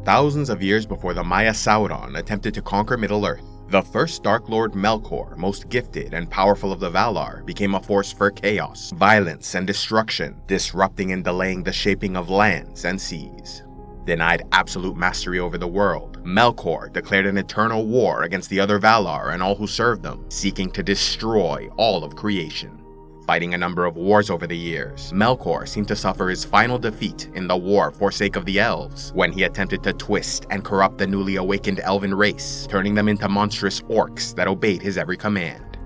Thousands of years before the Maya Sauron attempted to conquer Middle-earth, the first Dark Lord Melkor, most gifted and powerful of the Valar, became a force for chaos, violence, and destruction, disrupting and delaying the shaping of lands and seas. Denied absolute mastery over the world, Melkor declared an eternal war against the other Valar and all who served them, seeking to destroy all of creation. Fighting a number of wars over the years, Melkor seemed to suffer his final defeat in the war for sake of the elves, when he attempted to twist and corrupt the newly awakened elven race, turning them into monstrous orcs that obeyed his every command.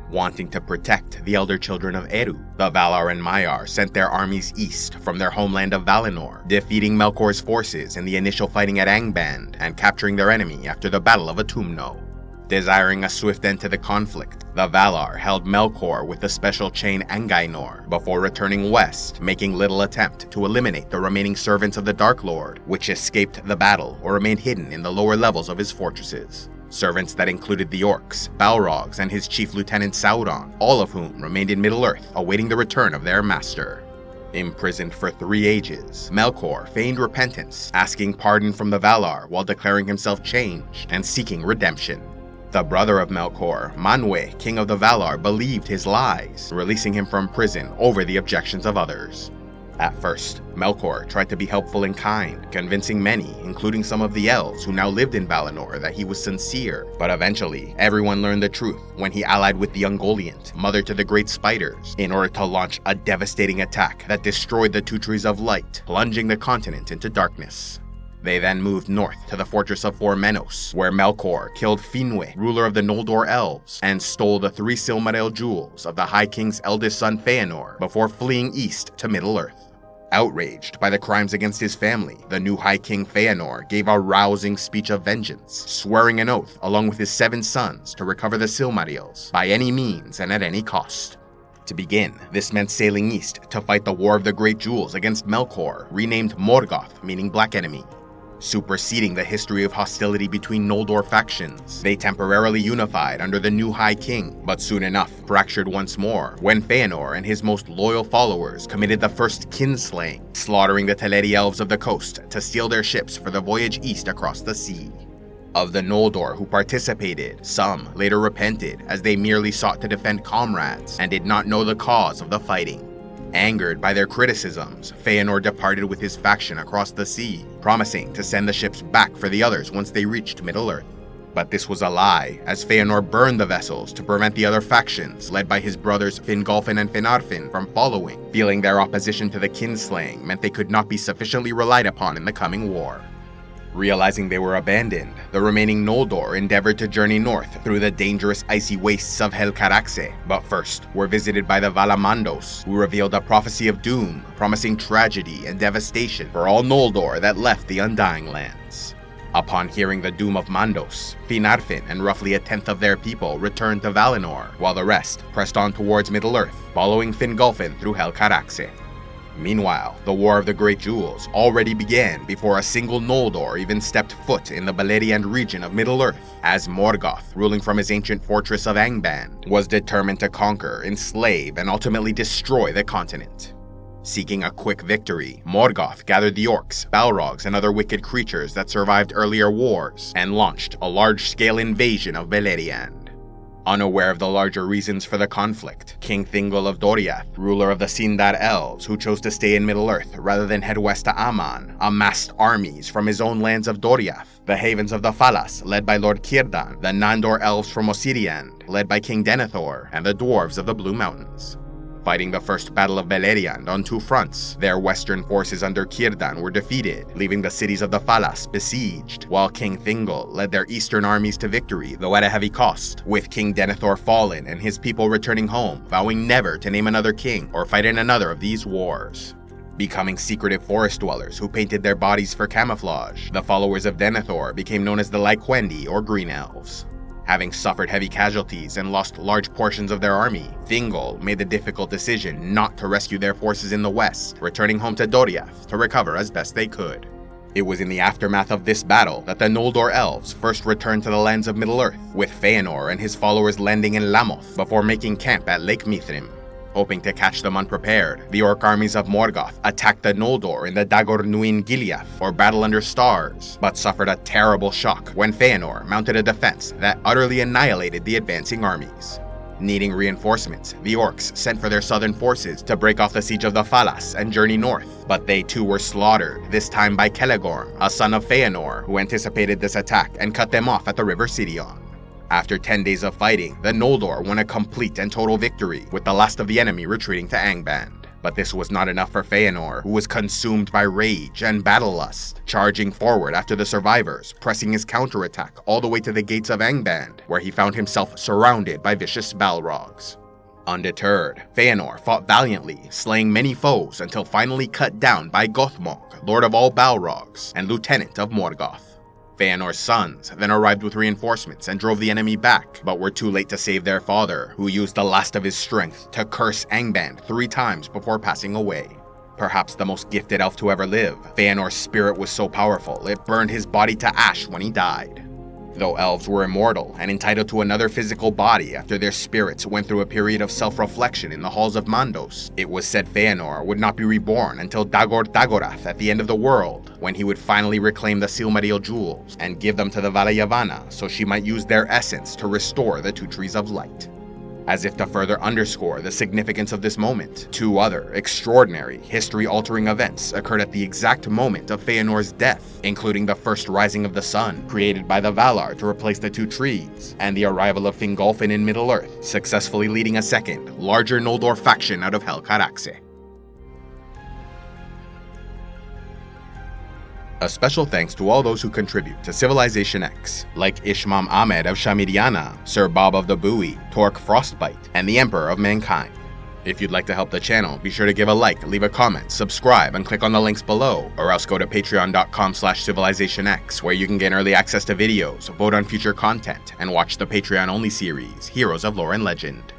Wanting to protect the elder children of Eru, the Valar and Maiar sent their armies east from their homeland of Valinor, defeating Melkor's forces in the initial fighting at Angband and capturing their enemy after the Battle of Autumno. Desiring a swift end to the conflict, the Valar held Melkor with the special chain Angainor before returning west, making little attempt to eliminate the remaining servants of the Dark Lord, which escaped the battle or remained hidden in the lower levels of his fortresses. Servants that included the orcs, Balrogs, and his chief lieutenant Sauron, all of whom remained in Middle-earth awaiting the return of their master. Imprisoned for 3 ages, Melkor feigned repentance, asking pardon from the Valar while declaring himself changed and seeking redemption. The brother of Melkor, Manwë, king of the Valar, believed his lies, releasing him from prison over the objections of others. At first, Melkor tried to be helpful and kind, convincing many, including some of the elves who now lived in Valinor, that he was sincere. But eventually, everyone learned the truth when he allied with the Ungoliant, mother to the Great Spiders, in order to launch a devastating attack that destroyed the 2 Trees of Light, plunging the continent into darkness. They then moved north to the fortress of Formenos, where Melkor killed Finwë, ruler of the Noldor elves, and stole the 3 Silmaril jewels of the High King's eldest son Feanor before fleeing east to Middle-earth. Outraged by the crimes against his family, the new High King Feanor gave a rousing speech of vengeance, swearing an oath along with his 7 sons to recover the Silmarils by any means and at any cost. To begin, this meant sailing east to fight the War of the Great Jewels against Melkor, renamed Morgoth, meaning Black Enemy. Superseding the history of hostility between Noldor factions, they temporarily unified under the new High King, but soon enough fractured once more when Feanor and his most loyal followers committed the first kinslaying, slaughtering the Teleri elves of the coast to steal their ships for the voyage east across the sea. Of the Noldor who participated, some later repented as they merely sought to defend comrades and did not know the cause of the fighting. Angered by their criticisms, Feanor departed with his faction across the sea, promising to send the ships back for the others once they reached Middle-earth. But this was a lie, as Feanor burned the vessels to prevent the other factions, led by his brothers Fingolfin and Finarfin, from following, feeling their opposition to the kinslaying meant they could not be sufficiently relied upon in the coming war. Realizing they were abandoned, the remaining Noldor endeavored to journey north through the dangerous icy wastes of Helcaraxe, but first were visited by the Valamandos, who revealed a prophecy of doom, promising tragedy and devastation for all Noldor that left the Undying Lands. Upon hearing the doom of Mandos, Finarfin and roughly 1/10 of their people returned to Valinor, while the rest pressed on towards Middle-earth, following Fingolfin through Helcaraxe. Meanwhile, the War of the Great Jewels already began before a single Noldor even stepped foot in the Beleriand region of Middle-earth, as Morgoth, ruling from his ancient fortress of Angband, was determined to conquer, enslave, and ultimately destroy the continent. Seeking a quick victory, Morgoth gathered the orcs, Balrogs, and other wicked creatures that survived earlier wars, and launched a large-scale invasion of Beleriand. Unaware of the larger reasons for the conflict, King Thingol of Doriath, ruler of the Sindar Elves who chose to stay in Middle-earth rather than head west to Aman, amassed armies from his own lands of Doriath, the Havens of the Falas, led by Lord Círdan, the Nandor Elves from Osiriand, led by King Denethor, and the Dwarves of the Blue Mountains. Fighting the First Battle of Beleriand on 2 fronts, their western forces under Círdan were defeated, leaving the cities of the Falas besieged, while King Thingol led their eastern armies to victory, though at a heavy cost, with King Denethor fallen and his people returning home, vowing never to name another king or fight in another of these wars. Becoming secretive forest dwellers who painted their bodies for camouflage, the followers of Denethor became known as the Lyquendi or Green Elves. Having suffered heavy casualties and lost large portions of their army, Thingol made the difficult decision not to rescue their forces in the west, returning home to Doriath to recover as best they could. It was in the aftermath of this battle that the Noldor Elves first returned to the lands of Middle-earth, with Feanor and his followers landing in Lamoth before making camp at Lake Mithrim. Hoping to catch them unprepared, the orc armies of Morgoth attacked the Noldor in the Dagor Nuin Gileath, or Battle Under Stars, but suffered a terrible shock when Feanor mounted a defense that utterly annihilated the advancing armies. Needing reinforcements, the orcs sent for their southern forces to break off the siege of the Falas and journey north, but they too were slaughtered, this time by Celegorm, a son of Feanor, who anticipated this attack and cut them off at the River Sidon. After 10 days of fighting, the Noldor won a complete and total victory, with the last of the enemy retreating to Angband. But this was not enough for Feanor, who was consumed by rage and battle lust, charging forward after the survivors, pressing his counterattack all the way to the gates of Angband, where he found himself surrounded by vicious Balrogs. Undeterred, Feanor fought valiantly, slaying many foes until finally cut down by Gothmog, Lord of all Balrogs and Lieutenant of Morgoth. Feanor's sons then arrived with reinforcements and drove the enemy back, but were too late to save their father, who used the last of his strength to curse Angband 3 times before passing away. Perhaps the most gifted elf to ever live, Feanor's spirit was so powerful it burned his body to ash when he died. Though elves were immortal and entitled to another physical body after their spirits went through a period of self-reflection in the halls of Mandos, it was said Feanor would not be reborn until Dagor Dagorath at the end of the world, when he would finally reclaim the Silmaril jewels and give them to the Vala Yavanna so she might use their essence to restore the 2 Trees of Light. As if to further underscore the significance of this moment, 2 other extraordinary, history-altering events occurred at the exact moment of Feanor's death, including the first rising of the sun, created by the Valar to replace the 2 trees, and the arrival of Fingolfin in Middle-earth, successfully leading a second, larger Noldor faction out of Helcaraxe. A special thanks to all those who contribute to CivilizationEx, like Ishmam Ahmed of Shamiriana, Sir Bob of the Bowie, Torque Frostbite, and the Emperor of Mankind. If you'd like to help the channel, be sure to give a like, leave a comment, subscribe, and click on the links below, or else go to patreon.com/CivilizationEx, where you can get early access to videos, vote on future content, and watch the Patreon-only series, Heroes of Lore and Legend.